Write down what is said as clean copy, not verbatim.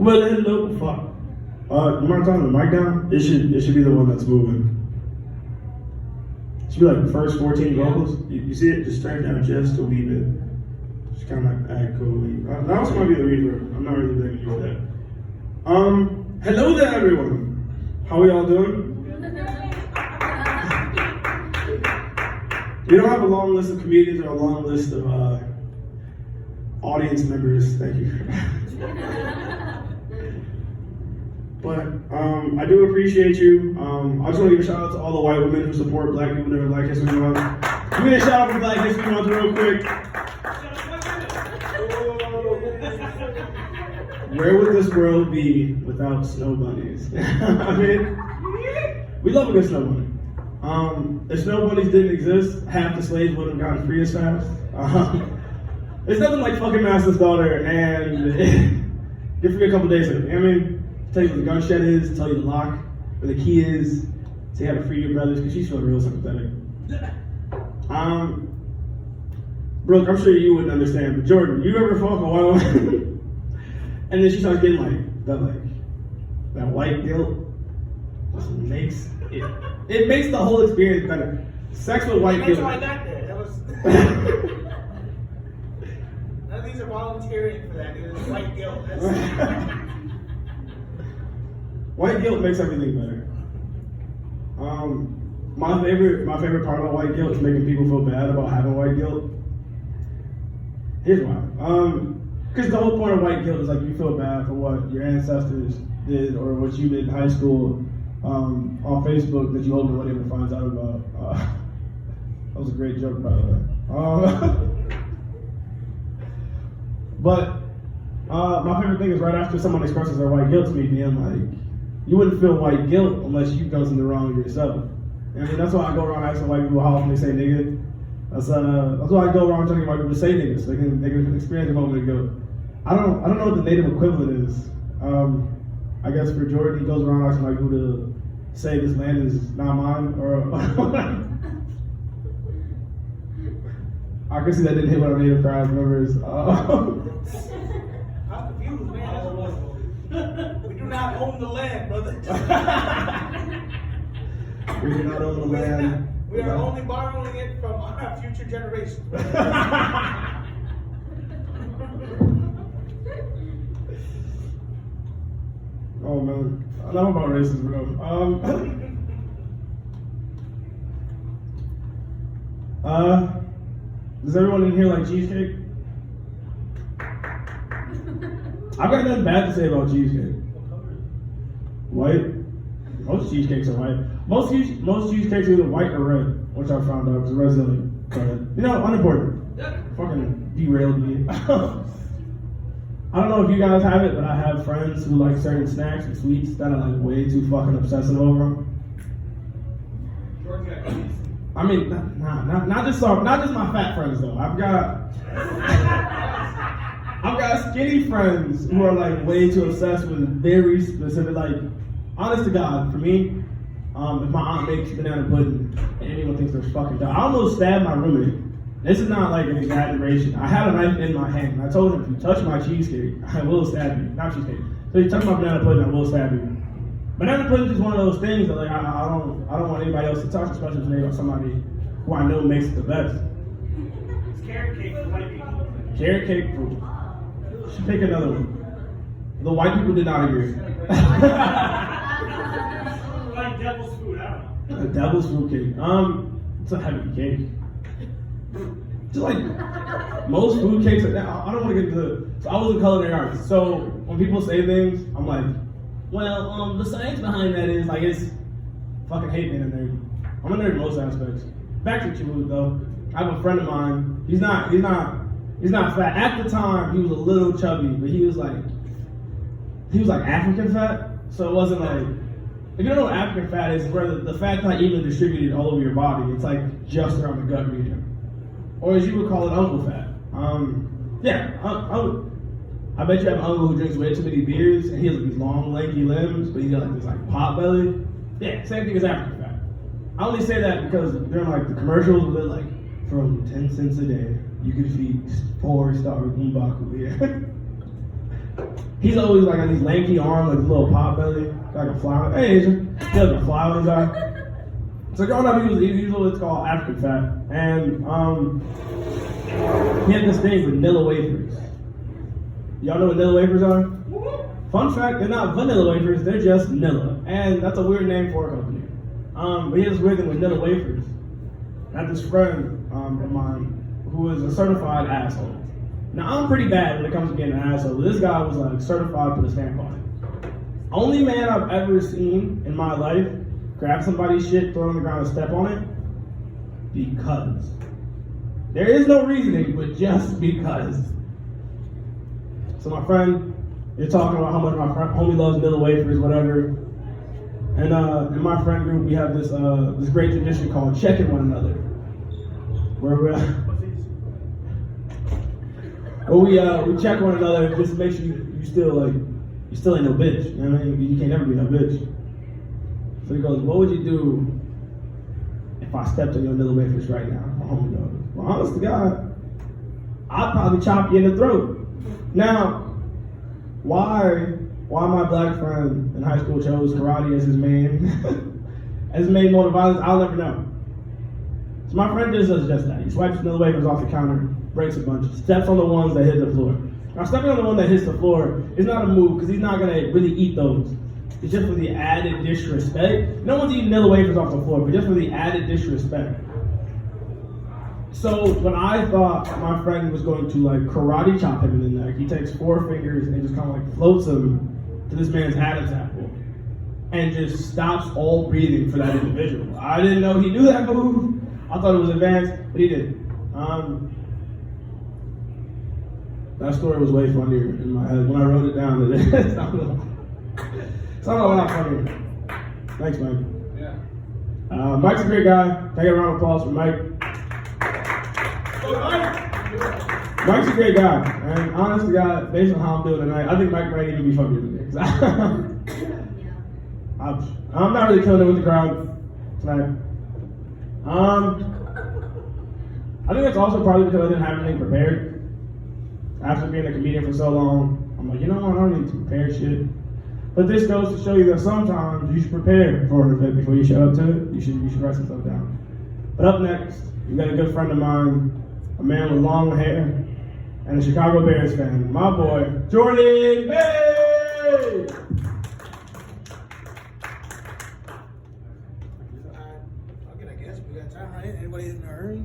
But hello, fuck. You mind turning the mic down? It should be the one that's moving. It should be like the first 14 vocals. You see it? Just turn it down just a wee bit. Just kind of echoey. That also might be the reverb. I'm not really blaming you for that. Hello there, everyone. How are y'all doing? We don't have a long list of comedians or a long list of audience members. Thank you. But I do appreciate you. I just want to give a shout out to all the white women who support black people during Black History Month. Give me a shout out for Black History Month real quick. Where would this world be without snow bunnies? I mean, we love a good snow bunny. If snow bunnies didn't exist, half the slaves wouldn't have gotten free as fast. It's nothing like fucking Master's daughter and get free a couple days later. I mean, tell you where the gun shed is, tell you the lock, where the key is, say how to free your brothers, because she's feeling real sympathetic. Brooke, I'm sure you wouldn't understand, but Jordan, you ever fuck a white woman? And then she starts getting that white guilt. Just makes it makes the whole experience better. Sex with white guilt. That's how I got there. That was. None of these are volunteering for that. It was white guilt. White guilt makes everything better. My favorite part about white guilt is making people feel bad about having white guilt. Here's why. Because the whole point of white guilt is like you feel bad for what your ancestors did or what you did in high school on Facebook that you hope nobody ever finds out about. That was a great joke, by the way. But my favorite thing is right after someone expresses their white guilt to me, being like, you wouldn't feel white guilt unless you've done something wrong yourself. I mean, that's why I go around asking white people how often they say nigga. That's why I go around telling white people to say niggas. They can experience a moment of guilt. I don't know what the native equivalent is. I guess for Jordan, he goes around asking white people to say this land is not mine, or I can see that didn't hit one of native tribes members. I'm confused, man. We do not own the land, brother. We do not own the land. We are only borrowing it from our future generations. Oh man, enough about racism, bro. Does everyone in here like cheesecake? I've got nothing bad to say about cheesecake. White. Most cheesecakes are white. Most cheesecakes are either white or red, which I found out was resilient. But, unimportant. Fucking derailed me. I don't know if you guys have it, but I have friends who like certain snacks and sweets that are like way too fucking obsessive over them. I mean, not just my fat friends though. I've got skinny friends who are like way too obsessed with very specific, like, honest to God, for me, if my aunt makes banana pudding and anyone thinks they're fucking dumb, I almost stabbed my roommate. This is not like an exaggeration. I had a knife in my hand, and I told him, if you touch my cheesecake, I will stab you. Not cheesecake. So if you touch my banana pudding, I will stab you. Banana pudding is one of those things that like I don't want anybody else to touch, especially if it's made by somebody who I know makes it the best. It's carrot cake for white people. Carrot cake fruit. Should pick another one. The white people did not agree. Like devil's food, I don't know. A devil's food cake. It's a heavy cake. Just like most food cakes, I don't want to get into. So I was a culinary artist. So when people say things, I'm like, well, the science behind that is like it's fucking hate being a nerd. I'm a nerd in most aspects. Back to Chimoot though. I have a friend of mine. He's not fat. At the time, he was a little chubby, but he was like African fat. So it wasn't like, if you don't know what African fat is, where the fat's not even distributed all over your body. It's like just around the gut region. Or as you would call it, uncle fat. I bet you have an uncle who drinks way too many beers and he has like these long, lanky limbs, but he's got like this like pot belly. Yeah, same thing as African fat. I only say that because during like the commercials where they're like, from 10 cents a day, you can feed 4-star Mbaku here. He's always like got these lanky arms, like this little pot belly, like a flower. Hey, Asian. He has a flower in his eye. So growing up, he was what's called African fat, and he had this thing with vanilla wafers. Y'all know what vanilla wafers are? Fun fact, they're not vanilla wafers, they're just vanilla, and that's a weird name for a company. But he has this weird thing with vanilla wafers. I had this friend of mine who is a certified asshole. Now I'm pretty bad when it comes to being an asshole, but this guy was like certified to the stamp on it. Only man I've ever seen in my life grab somebody's shit, throw it on the ground, and step on it, because. There is no reasoning, but just because. So my friend, you're talking about how much my homie loves vanilla wafers, whatever. And in my friend group, we have this this great tradition called checking one another, where we check one another just to make sure you still ain't no bitch. You know what I mean? You can't never be no bitch. So he goes, what would you do if I stepped on your vanilla wafers right now? My homie goes, well, honest to God, I'd probably chop you in the throat. Now, why my black friend in high school chose karate as his main mode of violence, I'll never know. So my friend just does just that. He swipes vanilla wafers off the counter, breaks a bunch, steps on the ones that hit the floor. Now, stepping on the one that hits the floor is not a move because he's not going to really eat those. It's just for the added disrespect. No one's eating vanilla wafers off the floor, but just for the added disrespect. So when I thought my friend was going to like karate chop him in the neck, he takes 4 fingers and just kind of like floats him to this man's Adam's apple and just stops all breathing for that individual. I didn't know he knew that move. I thought it was advanced, but he did. That story was way funnier in my head when I wrote it down. It's not a lot funnier. Thanks, Mike. Yeah. Mike's a great guy. Can I get a round of applause for Mike? Mike's a great guy, and honest to God, based on how I'm doing tonight, I think Mike might even be funnier than me. I'm not really killing it with the crowd tonight. I think that's also probably because I didn't have anything prepared. After being a comedian for so long, I'm like, you know what, I don't need to prepare shit. But this goes to show you that sometimes you should prepare for an event before you show up to it. You should write stuff down. But up next, we got a good friend of mine, a man with long hair, and a Chicago Bears fan, my boy, Jordan Bay! I guess we got time, right? Anybody in a hurry?